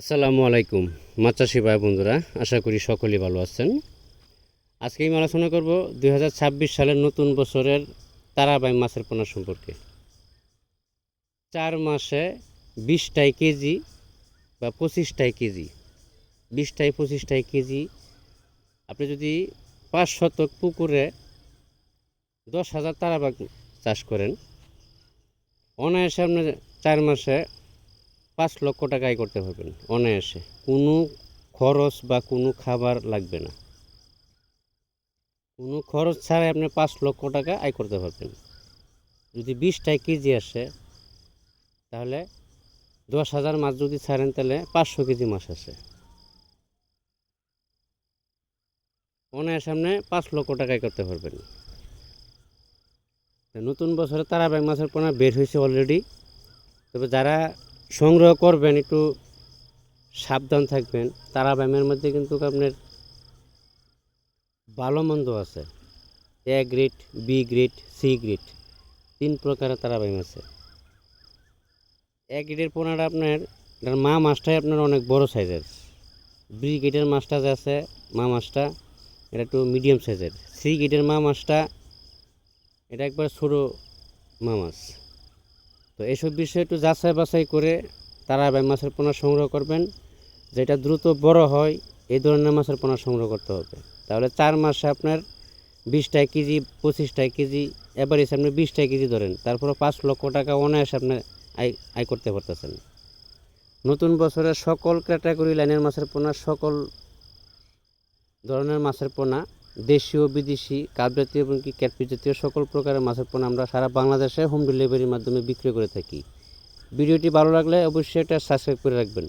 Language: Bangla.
আসসালামু আলাইকুম মাছ চাষি ভাই বন্ধুরা, আশা করি সকলেই ভালো আছেন। আজকে আমি আলোচনা করব 2026 সালের নতুন বছরের তারাবাই মাছের পোনা সম্পর্কে। 4 মাসে 20টাই কেজি বা 25টাই কেজি, 20টাই 25টাই কেজি আপনি যদি 5 শতক পুকুরে 10,000 তারাবাই চাষ করেন, অনায়াসে আপনি 4 মাসে 5 লক্ষ টাকা আয় করতে পারবেন অনায়াসে। কোনো খরচ বা কোনো খাবার লাগবে না, কোনো খরচ ছাড়াই আপনি 5 লক্ষ টাকা আয় করতে পারবেন। যদি 20টাই কেজি আসে, তাহলে 10,000 মাছ যদি ছাড়েন, তাহলে 500 কেজি মাছ আসে। অনায়াসে আপনি 5 লক্ষ টাকা আয় করতে পারবেন। নতুন বছরে তারাবাই মাছের পোনা বের হয়েছে অলরেডি। তবে যারা সংগ্রহ করবেন একটু সাবধান থাকবেন। তারাবাইমের মধ্যে কিন্তু আপনার ভালো মন্দ আছে, A grade, B grade, C grade, 3 প্রকারের তারাবাইম আছে। এ গ্রেডের পোনাটা আপনার মা মাছটাই আপনার অনেক বড় সাইজের। বি গ্রেডের মাছটা যে আছে, মা মাছটা এটা একটু মিডিয়াম সাইজের। সি গ্রেডের মা মাছটা এটা একবার ছোটো মা মাছ। তো এইসব বিষয়ে একটু যাচাই বাছাই করে তারাবাই মাছের পোনা সংগ্রহ করবেন। যেটা দ্রুত বড় হয় এই ধরনের মাছের পোনা সংগ্রহ করতে হবে। তাহলে 4 মাসে আপনার 20টাই কেজি, 25টাই কেজি, এভারেজ আপনি 20টাই কেজি ধরেন, তারপরে 5 লক্ষ টাকা অনায়াসে আপনি আয় করতে পারতেছেন। নতুন বছরে সকল ক্যাটাগরি লাইনের মাছের পোনা, সকল ধরনের মাছের পোনা, দেশীয় বিদেশি, কাপ জাতীয় এবং কি ক্যাটফিশ জাতীয় সকল প্রকারের মাছের পোনা আমরা সারা বাংলাদেশে হোম ডেলিভারির মাধ্যমে বিক্রি করে থাকি। ভিডিওটি ভালো লাগলে অবশ্যই এটা সাবস্ক্রাইব করে রাখবেন।